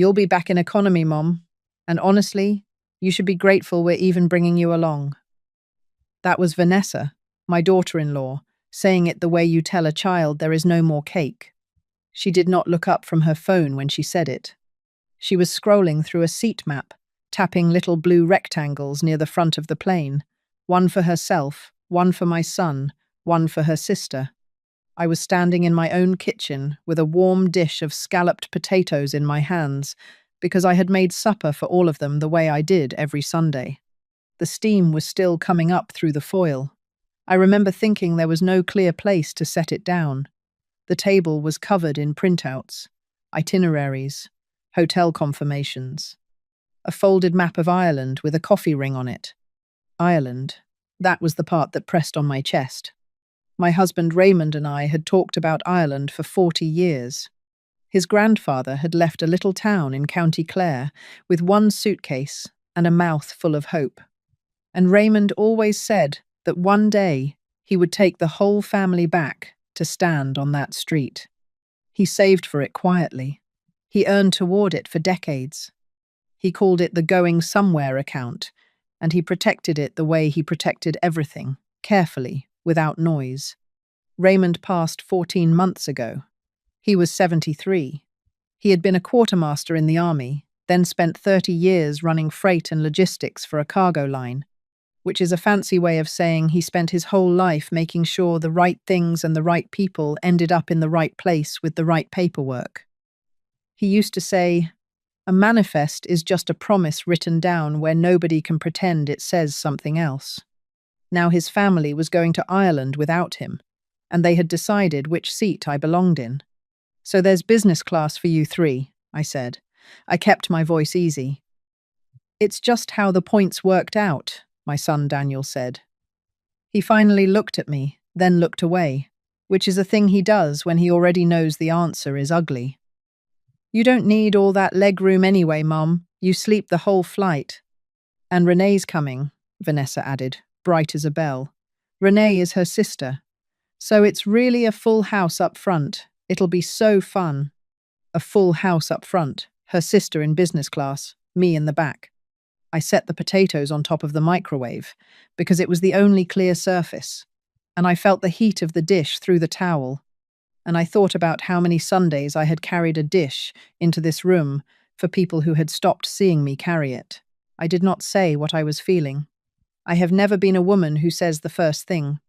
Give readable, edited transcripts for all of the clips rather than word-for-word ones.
You'll be back in economy, Mom. And honestly, you should be grateful we're even bringing you along. That was Vanessa, my daughter-in-law, saying it the way you tell a child there is no more cake. She did not look up from her phone when she said it. She was scrolling through a seat map, tapping little blue rectangles near the front of the plane, one for herself, one for my son, one for her sister. I was standing in my own kitchen with a warm dish of scalloped potatoes in my hands because I had made supper for all of them the way I did every Sunday. The steam was still coming up through the foil. I remember thinking there was no clear place to set it down. The table was covered in printouts, itineraries, hotel confirmations, a folded map of Ireland with a coffee ring on it. Ireland, that was the part that pressed on my chest. My husband Raymond and I had talked about Ireland for 40 years. His grandfather had left a little town in County Clare with one suitcase and a mouth full of hope. And Raymond always said that one day he would take the whole family back to stand on that street. He saved for it quietly. He earned toward it for decades. He called it the going somewhere account, and he protected it the way he protected everything, carefully, without noise. Raymond passed 14 months ago. He was 73. He had been a quartermaster in the army, then spent 30 years running freight and logistics for a cargo line, which is a fancy way of saying he spent his whole life making sure the right things and the right people ended up in the right place with the right paperwork. He used to say, "A manifest is just a promise written down where nobody can pretend it says something else." Now his family was going to Ireland without him, and they had decided which seat I belonged in. "So there's business class for you three," I said. I kept my voice easy. "It's just how the points worked out," my son Daniel said. He finally looked at me, then looked away, which is a thing he does when he already knows the answer is ugly. "You don't need all that leg room anyway, Mum. You sleep the whole flight." "And Renee's coming," Vanessa added, bright as a bell. "Renee is her sister. So it's really a full house up front. It'll be so fun." A full house up front, her sister in business class, me in the back. I set the potatoes on top of the microwave because it was the only clear surface, and I felt the heat of the dish through the towel, and I thought about how many Sundays I had carried a dish into this room for people who had stopped seeing me carry it. I did not say what I was feeling. I have never been a woman who says the first thing.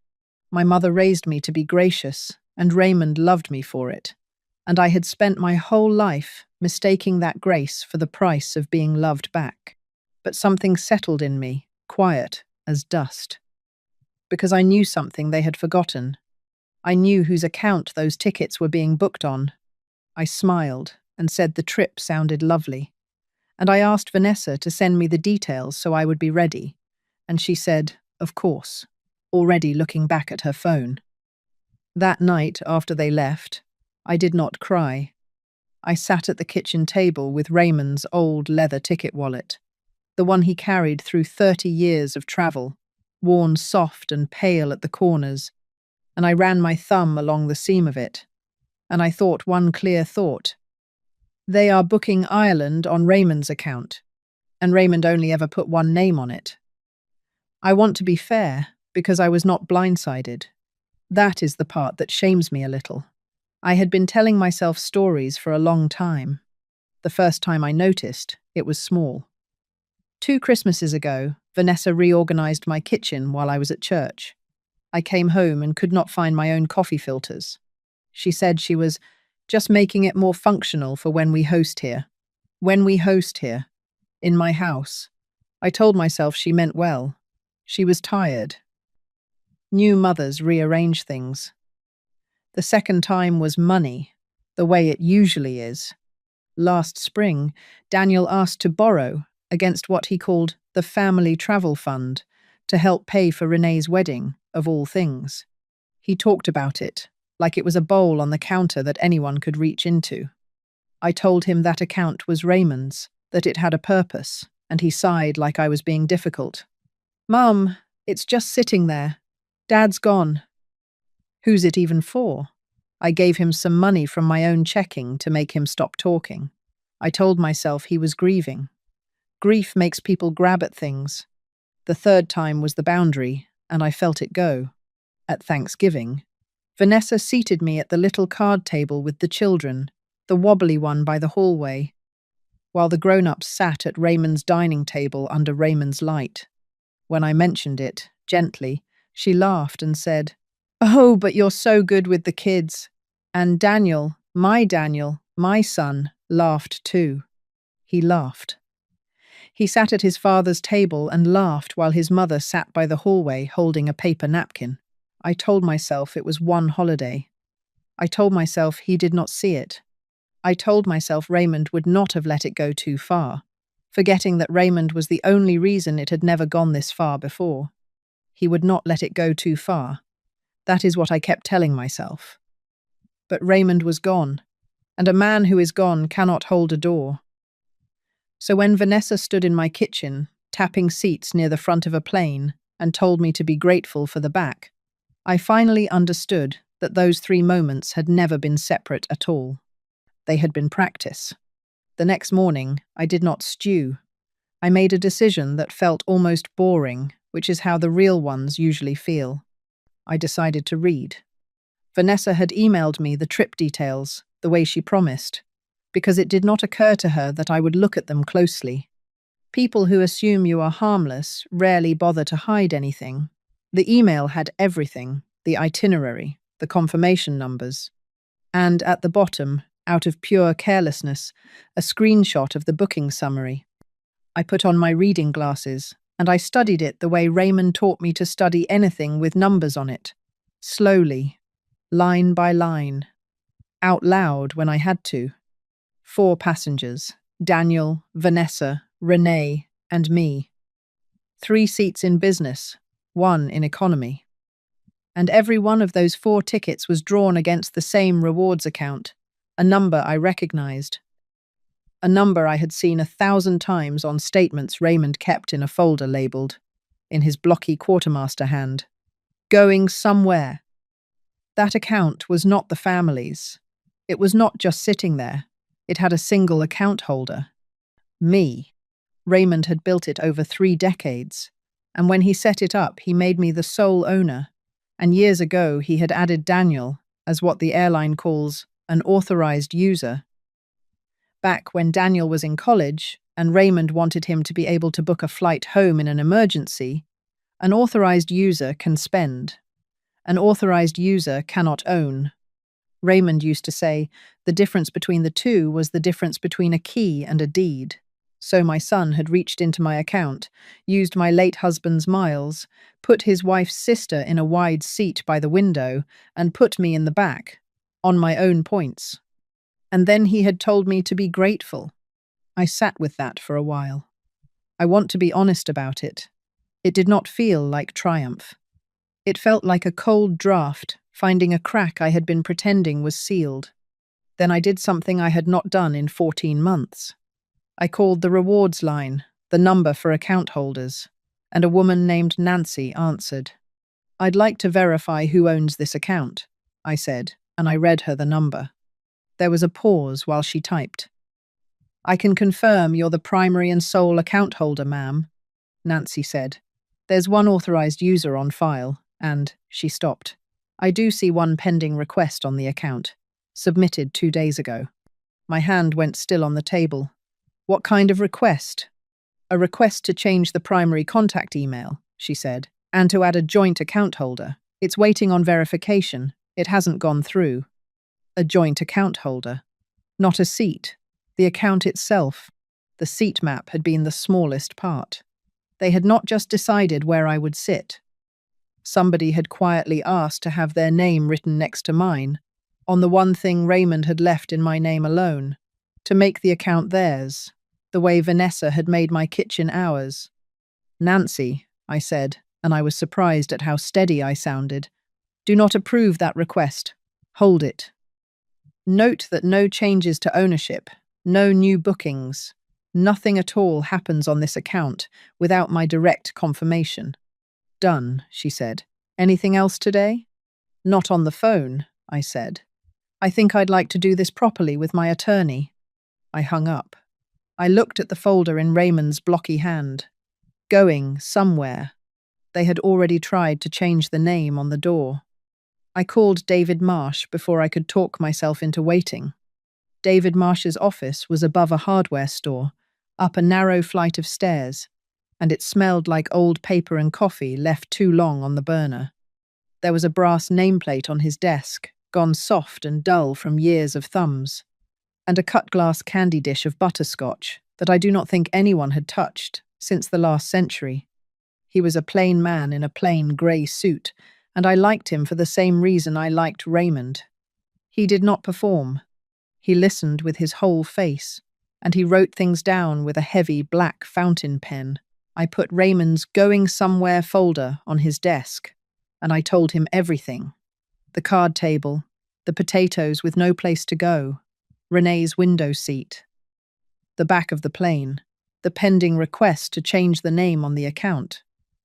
My mother raised me to be gracious, and Raymond loved me for it, and I had spent my whole life mistaking that grace for the price of being loved back. But something settled in me, quiet as dust. Because I knew something they had forgotten. I knew whose account those tickets were being booked on. I smiled and said the trip sounded lovely. And I asked Vanessa to send me the details so I would be ready. And she said, of course, already looking back at her phone. That night, after they left, I did not cry. I sat at the kitchen table with Raymond's old leather ticket wallet, the one he carried through 30 years of travel, worn soft and pale at the corners, and I ran my thumb along the seam of it, and I thought one clear thought. They are booking Ireland on Raymond's account, and Raymond only ever put one name on it. I want to be fair, because I was not blindsided. That is the part that shames me a little. I had been telling myself stories for a long time. The first time I noticed, it was small. 2 Christmases ago, Vanessa reorganized my kitchen while I was at church. I came home and could not find my own coffee filters. She said she was just making it more functional for when we host here. When we host here. In my house. I told myself she meant well. She was tired. New mothers rearrange things. The second time was money, the way it usually is. Last spring, Daniel asked to borrow against what he called the family travel fund to help pay for Renee's wedding, of all things. He talked about it like it was a bowl on the counter that anyone could reach into. I told him that account was Raymond's, that it had a purpose, and he sighed like I was being difficult. "Mum, it's just sitting there. Dad's gone." "Who's it even for?" I gave him some money from my own checking to make him stop talking. I told myself he was grieving. Grief makes people grab at things. The third time was the boundary, and I felt it go. At Thanksgiving, Vanessa seated me at the little card table with the children, the wobbly one by the hallway, while the grown-ups sat at Raymond's dining table under Raymond's light. When I mentioned it, gently, she laughed and said, "Oh, but you're so good with the kids." And Daniel, my son, laughed too. He laughed. He sat at his father's table and laughed while his mother sat by the hallway holding a paper napkin. I told myself it was one holiday. I told myself he did not see it. I told myself Raymond would not have let it go too far, forgetting that Raymond was the only reason it had never gone this far before. He would not let it go too far. That is what I kept telling myself. But Raymond was gone, and a man who is gone cannot hold a door. So when Vanessa stood in my kitchen, tapping seats near the front of a plane, and told me to be grateful for the back, I finally understood that those 3 moments had never been separate at all. They had been practice. The next morning, I did not stew. I made a decision that felt almost boring, which is how the real ones usually feel. I decided to read. Vanessa had emailed me the trip details, the way she promised, because it did not occur to her that I would look at them closely. People who assume you are harmless rarely bother to hide anything. The email had everything, the itinerary, the confirmation numbers, and at the bottom, out of pure carelessness, a screenshot of the booking summary. I put on my reading glasses, and I studied it the way Raymond taught me to study anything with numbers on it. Slowly, line by line, out loud when I had to. 4 passengers, Daniel, Vanessa, Renee, and me. 3 seats in business, 1 in economy. And every one of those 4 tickets was drawn against the same rewards account, a number I recognized. A number I had seen 1,000 times on statements Raymond kept in a folder labeled, in his blocky quartermaster hand, "Going somewhere." That account was not the family's. It was not just sitting there. It had a single account holder. Me. Raymond had built it over 3 decades, and when he set it up, he made me the sole owner, and years ago he had added Daniel as what the airline calls an authorized user. Back when Daniel was in college, and Raymond wanted him to be able to book a flight home in an emergency, an authorized user can spend. An authorized user cannot own. Raymond used to say, the difference between the two was the difference between a key and a deed. So my son had reached into my account, used my late husband's miles, put his wife's sister in a wide seat by the window, and put me in the back, on my own points. And then he had told me to be grateful. I sat with that for a while. I want to be honest about it. It did not feel like triumph. It felt like a cold draft, finding a crack I had been pretending was sealed. Then I did something I had not done in 14 months. I called the rewards line, the number for account holders, and a woman named Nancy answered. "I'd like to verify who owns this account," I said, and I read her the number. There was a pause while she typed. "I can confirm you're the primary and sole account holder, ma'am," Nancy said. "There's 1 authorized user on file, and," she stopped, "I do see 1 pending request on the account, submitted 2 days ago." My hand went still on the table. "What kind of request?" "A request to change the primary contact email," she said, "and to add a joint account holder. It's waiting on verification. It hasn't gone through." A joint account holder. Not a seat. The account itself. The seat map had been the smallest part. They had not just decided where I would sit. Somebody had quietly asked to have their name written next to mine, on the one thing Raymond had left in my name alone, to make the account theirs, the way Vanessa had made my kitchen ours. "Nancy," I said, and I was surprised at how steady I sounded, "do not approve that request. Hold it. Note that no changes to ownership, no new bookings, nothing at all happens on this account without my direct confirmation." "Done," she said. "Anything else today?" "Not on the phone," I said. "I think I'd like to do this properly with my attorney." I hung up. I looked at the folder in Raymond's blocky hand. Going somewhere. They had already tried to change the name on the door. I called David Marsh before I could talk myself into waiting. David Marsh's office was above a hardware store, up a narrow flight of stairs, and it smelled like old paper and coffee left too long on the burner. There was a brass nameplate on his desk, gone soft and dull from years of thumbs, and a cut-glass candy dish of butterscotch that I do not think anyone had touched since the last century. He was a plain man in a plain grey suit, and I liked him for the same reason I liked Raymond. He did not perform. He listened with his whole face, and he wrote things down with a heavy black fountain pen. I put Raymond's going somewhere folder on his desk, and I told him everything. The card table, the potatoes with no place to go, Renee's window seat, the back of the plane, the pending request to change the name on the account.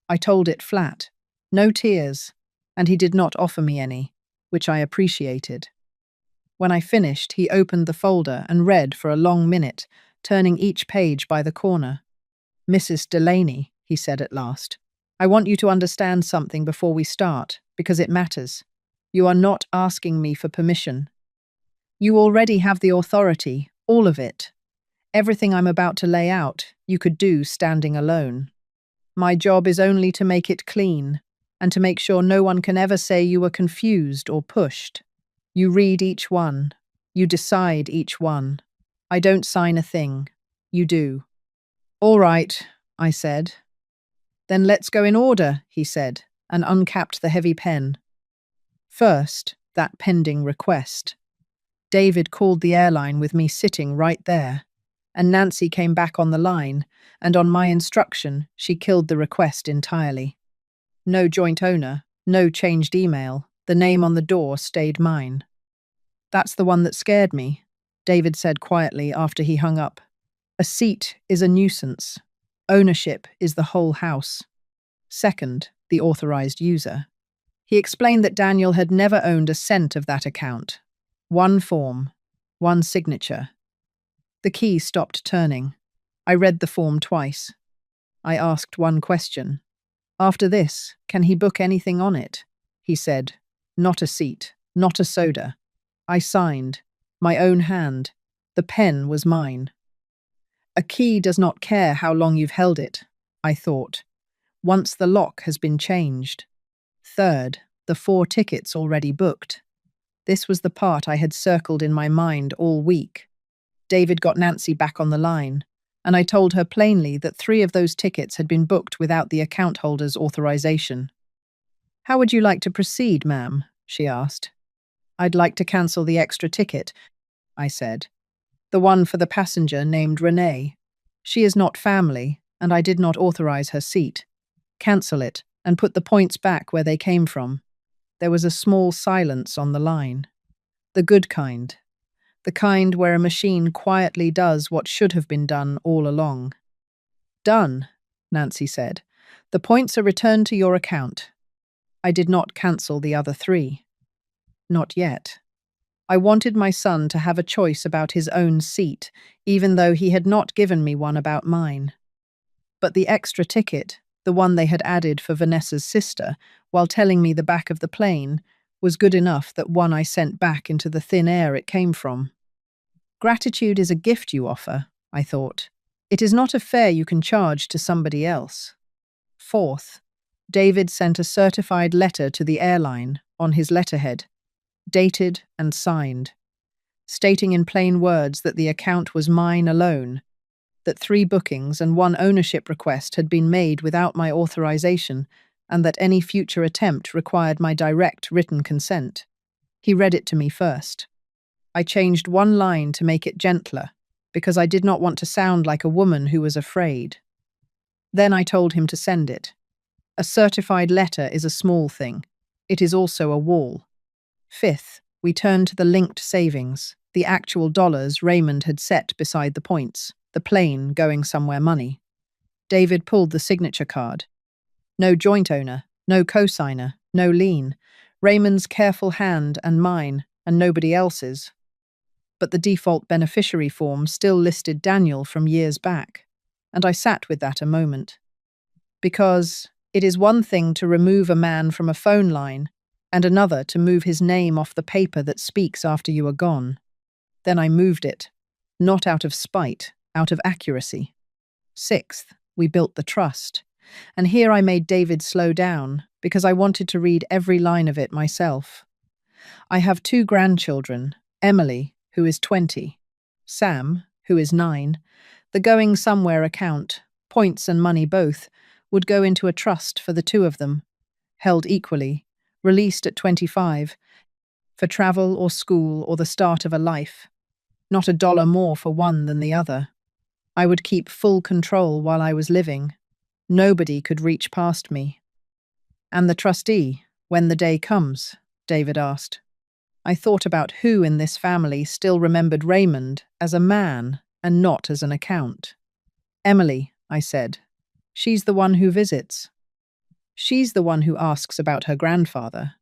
I told it flat, no tears, and he did not offer me any, which I appreciated. When I finished, he opened the folder and read for a long minute, turning each page by the corner. "Mrs. Delaney," he said at last, "I want you to understand something before we start, because it matters. You are not asking me for permission. You already have the authority, all of it. Everything I'm about to lay out, you could do standing alone. My job is only to make it clean, and to make sure no one can ever say you were confused or pushed. You read each one. You decide each one. I don't sign a thing. You do." "All right," I said. "Then let's go in order," he said, and uncapped the heavy pen. First, that pending request. David called the airline with me sitting right there, and Nancy came back on the line, and on my instruction, she killed the request entirely. No joint owner, no changed email, the name on the door stayed mine. "That's the one that scared me," David said quietly after he hung up. "A seat is a nuisance. Ownership is the whole house." Second, the authorized user. He explained that Daniel had never owned a cent of that account. One form, one signature. The key stopped turning. I read the form twice. I asked one question. "After this, can he book anything on it?" He said, "Not a seat, not a soda." I signed. My own hand. The pen was mine. A key does not care how long you've held it, I thought, once the lock has been changed. Third, the 4 tickets already booked. This was the part I had circled in my mind all week. David got Nancy back on the line, and I told her plainly that 3 of those tickets had been booked without the account holder's authorization. "How would you like to proceed, ma'am?" she asked. "I'd like to cancel the extra ticket," I said. "The one for the passenger named Renee. She is not family, and I did not authorize her seat. Cancel it, and put the points back where they came from." There was a small silence on the line. The good kind. The kind where a machine quietly does what should have been done all along. "Done," Nancy said. "The points are returned to your account." I did not cancel the other 3. Not yet. I wanted my son to have a choice about his own seat, even though he had not given me one about mine. But the extra ticket, the one they had added for Vanessa's sister, while telling me the back of the plane, was good enough that one I sent back into the thin air it came from. Gratitude is a gift you offer, I thought. It is not a fare you can charge to somebody else. Fourth, David sent a certified letter to the airline on his letterhead, dated and signed, stating in plain words that the account was mine alone, that 3 bookings and 1 ownership request had been made without my authorization, and that any future attempt required my direct written consent. He read it to me first. I changed 1 line to make it gentler, because I did not want to sound like a woman who was afraid. Then I told him to send it. A certified letter is a small thing. It is also a wall. Fifth, we turned to the linked savings, the actual dollars Raymond had set beside the points, the plane going somewhere money. David pulled the signature card. No joint owner, no cosigner, no lien. Raymond's careful hand and mine, and nobody else's. but the default beneficiary form still listed Daniel from years back, and I sat with that a moment. Because it is one thing to remove a man from a phone line, and another to move his name off the paper that speaks after you are gone. Then I moved it, not out of spite, out of accuracy. Sixth, we built the trust. And here I made David slow down, because I wanted to read every line of it myself. I have 2 grandchildren, Emily, who is 20, Sam, who is 9. The going somewhere account, points and money both, would go into a trust for the 2 of them, held equally, released at 25, for travel or school or the start of a life. Not $1 more for one than the other. I would keep full control while I was living. Nobody could reach past me. And the trustee, when the day comes? David asked. I thought about who in this family still remembered Raymond as a man and not as an account. Emily, I said. She's the one who visits. She's the one who asks about her grandfather.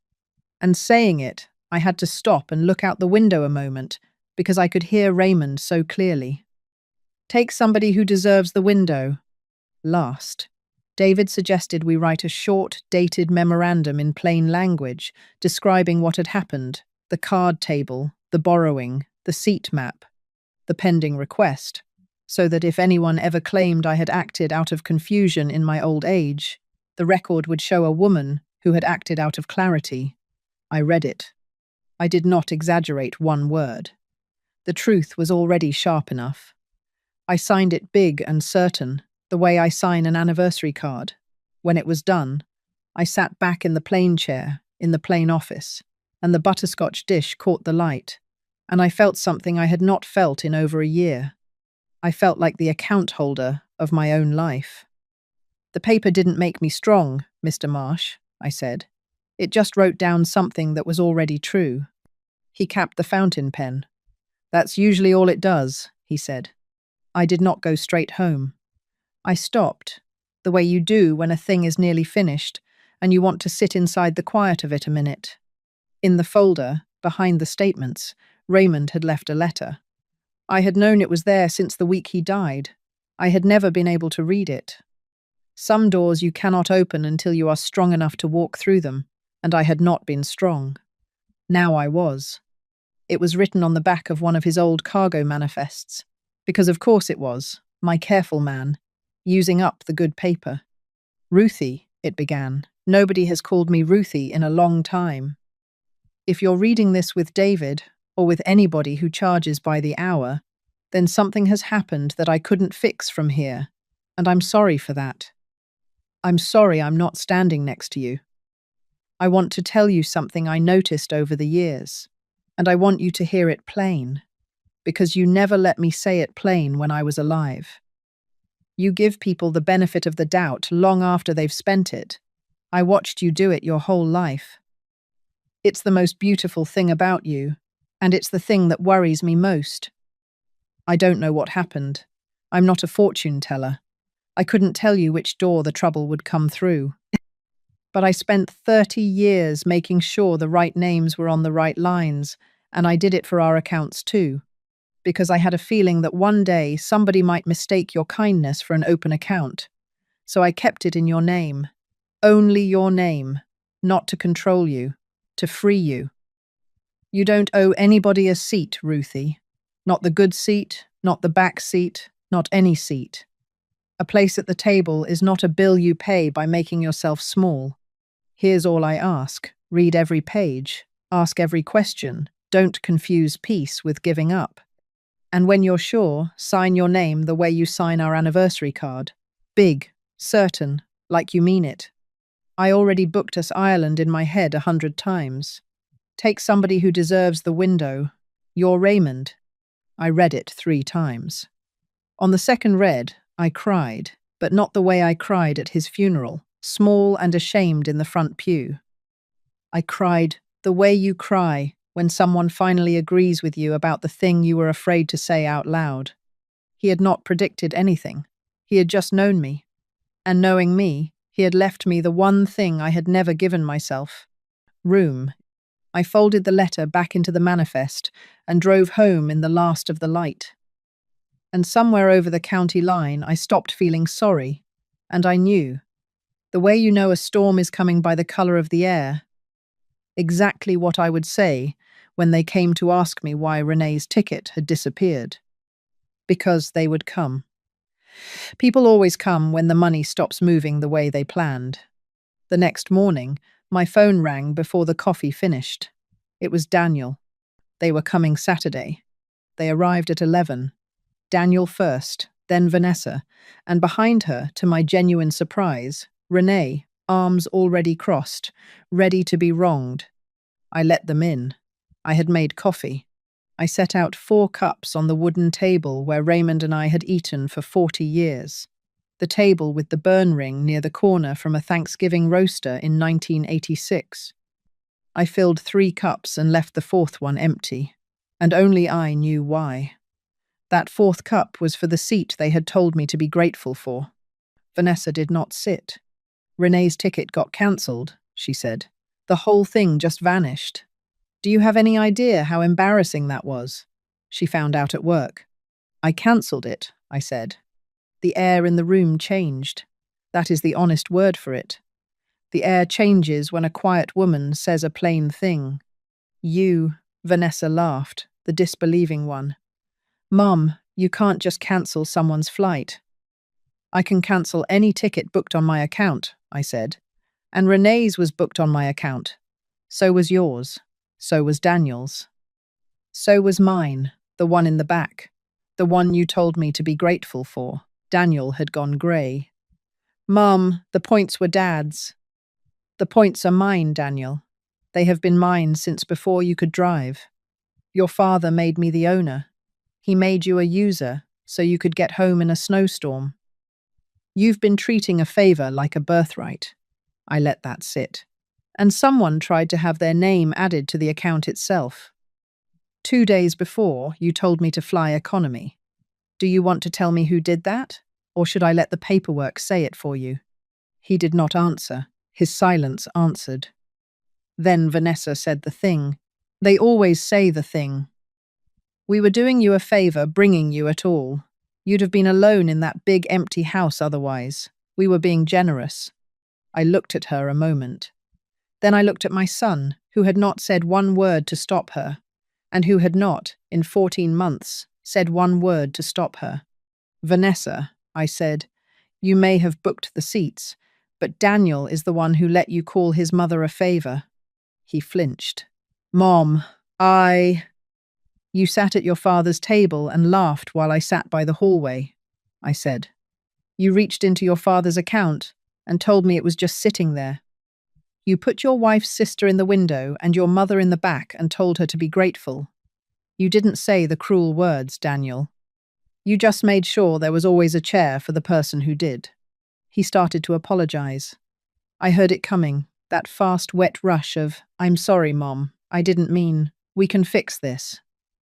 And saying it, I had to stop and look out the window a moment because I could hear Raymond so clearly. Take somebody who deserves the window. Last. David suggested we write a short, dated memorandum in plain language describing what had happened, the card table, the borrowing, the seat map, the pending request, so that if anyone ever claimed I had acted out of confusion in my old age, the record would show a woman who had acted out of clarity. I read it. I did not exaggerate one word. The truth was already sharp enough. I signed it big and certain, the way I sign an anniversary card. When it was done, I sat back in the plain chair, in the plain office, and the butterscotch dish caught the light, and I felt something I had not felt in over a year. I felt like the account holder of my own life. The paper didn't make me strong, Mr. Marsh, I said. It just wrote down something that was already true. He capped the fountain pen. That's usually all it does, he said. I did not go straight home. I stopped, the way you do when a thing is nearly finished and you want to sit inside the quiet of it a minute. In the folder, behind the statements, Raymond had left a letter. I had known it was there since the week he died. I had never been able to read it. Some doors you cannot open until you are strong enough to walk through them, and I had not been strong. Now I was. It was written on the back of one of his old cargo manifests, because of course it was, my careful man, using up the good paper. Ruthie, it began. Nobody has called me Ruthie in a long time. If you're reading this with David, or with anybody who charges by the hour, then something has happened that I couldn't fix from here, and I'm sorry for that. I'm sorry I'm not standing next to you. I want to tell you something I noticed over the years, and I want you to hear it plain, because you never let me say it plain when I was alive. You give people the benefit of the doubt long after they've spent it. I watched you do it your whole life. It's the most beautiful thing about you, and it's the thing that worries me most. I don't know what happened. I'm not a fortune teller. I couldn't tell you which door the trouble would come through. But I spent 30 years making sure the right names were on the right lines, and I did it for our accounts too, because I had a feeling that one day somebody might mistake your kindness for an open account. So I kept it in your name. Only your name, not to control you, to free you. You don't owe anybody a seat, Ruthie. Not the good seat, not the back seat, not any seat. A place at the table is not a bill you pay by making yourself small. Here's all I ask. Read every page. Ask every question. Don't confuse peace with giving up. And when you're sure, sign your name the way you sign our anniversary card. Big, certain, like you mean it. I already booked us Ireland in my head 100 times. Take somebody who deserves the window. You're Raymond. I read it 3 times. On the second read, I cried, but not the way I cried at his funeral, small and ashamed in the front pew. I cried the way you cry when someone finally agrees with you about the thing you were afraid to say out loud. He had not predicted anything. He had just known me. And knowing me, he had left me the one thing I had never given myself: room. I folded the letter back into the manifest and drove home in the last of the light. And somewhere over the county line, I stopped feeling sorry, and I knew. The way you know a storm is coming by the colour of the air. Exactly what I would say when they came to ask me why Renee's ticket had disappeared. Because they would come. People always come when the money stops moving the way they planned. The next morning, my phone rang before the coffee finished. It was Daniel. They were coming Saturday. They arrived at 11. Daniel first, then Vanessa, and behind her, to my genuine surprise, Renee, arms already crossed, ready to be wronged. I let them in. I had made coffee. I set out 4 cups on the wooden table where Raymond and I had eaten for 40 years. The table with the burn ring near the corner from a Thanksgiving roaster in 1986. I filled 3 cups and left the 4th one empty, and only I knew why. That 4th cup was for the seat they had told me to be grateful for. Vanessa did not sit. Renee's ticket got cancelled, she said. The whole thing just vanished. Do you have any idea how embarrassing that was? She found out at work. I cancelled it, I said. The air in the room changed. That is the honest word for it. The air changes when a quiet woman says a plain thing. You, Vanessa laughed, the disbelieving one. Mum, you can't just cancel someone's flight. I can cancel any ticket booked on my account, I said. And Renee's was booked on my account. So was yours. So was Daniel's. So was mine, the one in the back. The one you told me to be grateful for. Daniel had gone grey. Mum, the points were Dad's. The points are mine, Daniel. They have been mine since before you could drive. Your father made me the owner. He made you a user so you could get home in a snowstorm. You've been treating a favour like a birthright. I let that sit. And someone tried to have their name added to the account itself. 2 days before, you told me to fly economy. Do you want to tell me who did that? Or should I let the paperwork say it for you? He did not answer. His silence answered. Then Vanessa said the thing. They always say the thing. We were doing you a favour bringing you at all. You'd have been alone in that big empty house otherwise. We were being generous. I looked at her a moment. Then I looked at my son, who had not said one word to stop her, and who had not, in 14 months, said one word to stop her. Vanessa, I said, you may have booked the seats, but Daniel is the one who let you call his mother a favour. He flinched. Mom, You sat at your father's table and laughed while I sat by the hallway, I said. You reached into your father's account and told me it was just sitting there. You put your wife's sister in the window and your mother in the back and told her to be grateful. You didn't say the cruel words, Daniel. You just made sure there was always a chair for the person who did. He started to apologize. I heard it coming, that fast, wet rush of, I'm sorry, Mom, I didn't mean, we can fix this.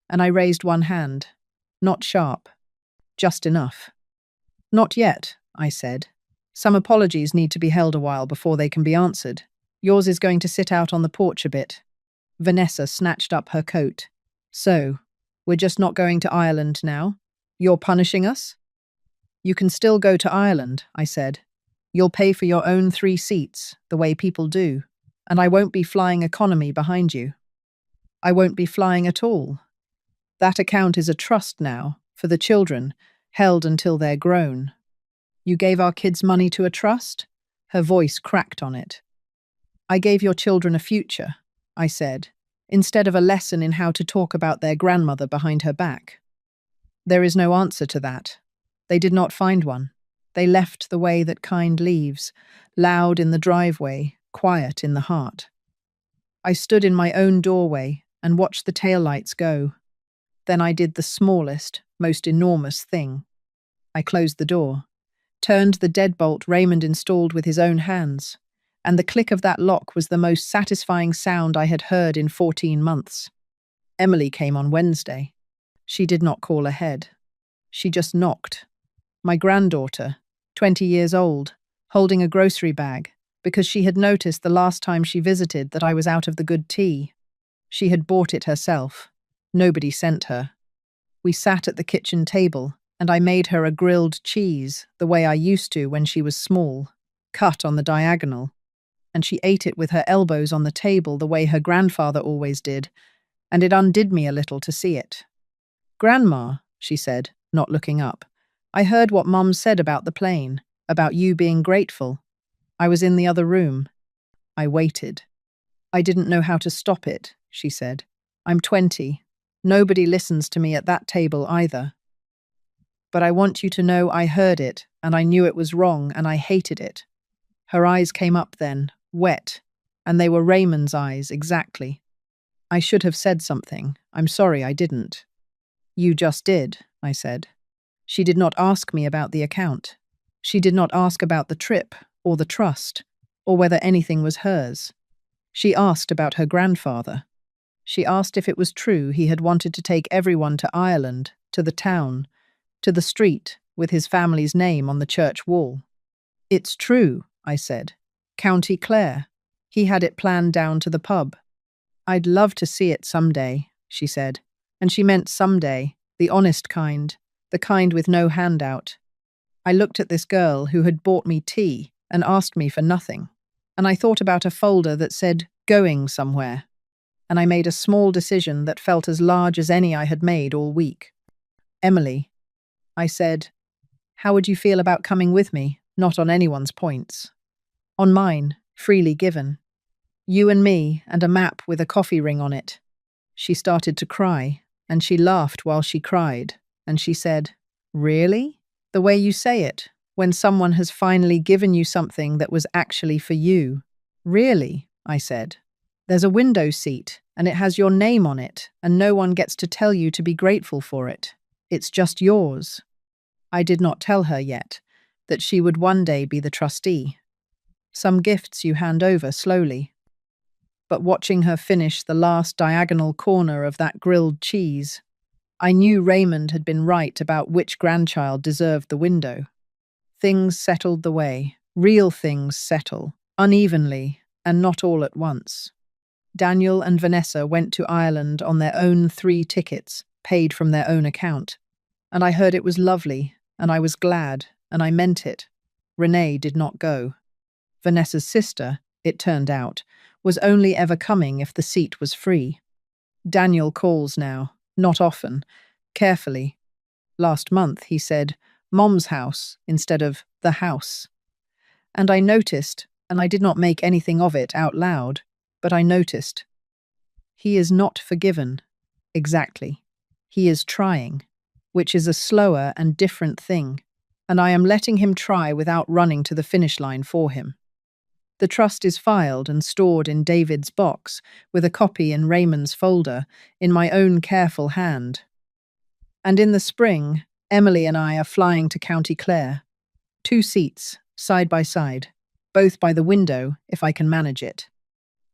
And I raised one hand. Not sharp. Just enough. Not yet, I said. Some apologies need to be held a while before they can be answered. Yours is going to sit out on the porch a bit. Vanessa snatched up her coat. So, we're just not going to Ireland now? You're punishing us? You can still go to Ireland, I said. You'll pay for your own 3 seats, the way people do, and I won't be flying economy behind you. I won't be flying at all. That account is a trust now, for the children, held until they're grown. You gave our kids money to a trust? Her voice cracked on it. I gave your children a future, I said, instead of a lesson in how to talk about their grandmother behind her back. There is no answer to that. They did not find one. They left the way that kind leaves, loud in the driveway, quiet in the heart. I stood in my own doorway and watched the taillights go. Then I did the smallest, most enormous thing. I closed the door, turned the deadbolt Raymond installed with his own hands, and the click of that lock was the most satisfying sound I had heard in 14 months. Emily came on Wednesday. She did not call ahead. She just knocked. My granddaughter, 20 years old, holding a grocery bag, because she had noticed the last time she visited that I was out of the good tea. She had bought it herself. Nobody sent her. We sat at the kitchen table, and I made her a grilled cheese, the way I used to when she was small, cut on the diagonal, and she ate it with her elbows on the table the way her grandfather always did, and it undid me a little to see it. "Grandma," she said, not looking up, "I heard what Mum said about the plane, about you being grateful. I was in the other room." I waited. "I didn't know how to stop it," she said. "I'm 20. Nobody listens to me at that table either. But I want you to know I heard it, and I knew it was wrong, and I hated it." Her eyes came up then, wet, and they were Raymond's eyes, exactly. "I should have said something. I'm sorry I didn't." "You just did," I said. She did not ask me about the account. She did not ask about the trip, or the trust, or whether anything was hers. She asked about her grandfather. She asked if it was true he had wanted to take everyone to Ireland, to the town, to the street, with his family's name on the church wall. "It's true," I said. "County Clare. He had it planned down to the pub." "I'd love to see it someday," she said. And she meant someday, the honest kind, the kind with no handout. I looked at this girl who had bought me tea and asked me for nothing, and I thought about a folder that said, "Going somewhere," and I made a small decision that felt as large as any I had made all week. "Emily," I said, "how would you feel about coming with me, not on anyone's points? On mine, freely given. You and me, and a map with a coffee ring on it." She started to cry, and she laughed while she cried, and she said, "Really? The way you say it, when someone has finally given you something that was actually for you." "Really?" I said. "There's a window seat, and it has your name on it, and no one gets to tell you to be grateful for it. It's just yours." I did not tell her yet that she would one day be the trustee. Some gifts you hand over slowly. But watching her finish the last diagonal corner of that grilled cheese, I knew Raymond had been right about which grandchild deserved the window. Things settled the way. Real things settle, unevenly, and not all at once. Daniel and Vanessa went to Ireland on their own 3 tickets, paid from their own account. And I heard it was lovely, and I was glad, and I meant it. Renee did not go. Vanessa's sister, it turned out, was only ever coming if the seat was free. Daniel calls now, not often, carefully. Last month he said, "Mom's house," instead of "the house." And I noticed, and I did not make anything of it out loud, but I noticed. He is not forgiven. Exactly. He is trying, which is a slower and different thing, and I am letting him try without running to the finish line for him. The trust is filed and stored in David's box, with a copy in Raymond's folder, in my own careful hand. And in the spring, Emily and I are flying to County Clare. 2 seats, side by side, both by the window, if I can manage it.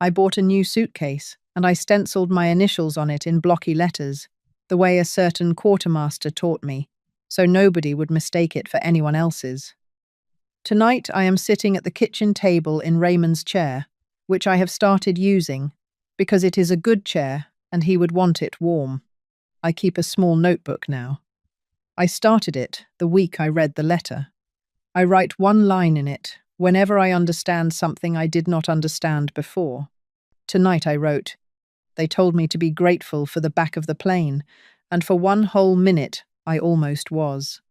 I bought a new suitcase, and I stenciled my initials on it in blocky letters, the way a certain quartermaster taught me, so nobody would mistake it for anyone else's. Tonight I am sitting at the kitchen table in Raymond's chair, which I have started using, because it is a good chair and he would want it warm. I keep a small notebook now. I started it the week I read the letter. I write 1 line in it whenever I understand something I did not understand before. Tonight I wrote, "They told me to be grateful for the back of the plane, and for 1 whole minute I almost was."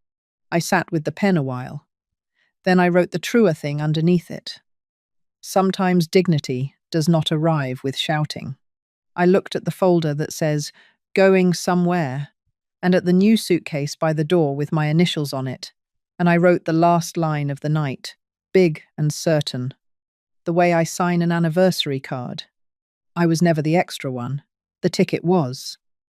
I sat with the pen a while. Then I wrote the truer thing underneath it. Sometimes dignity does not arrive with shouting. I looked at the folder that says, "Going somewhere," and at the new suitcase by the door with my initials on it, and I wrote the last line of the night, big and certain, the way I sign an anniversary card. I was never the extra one. The ticket was.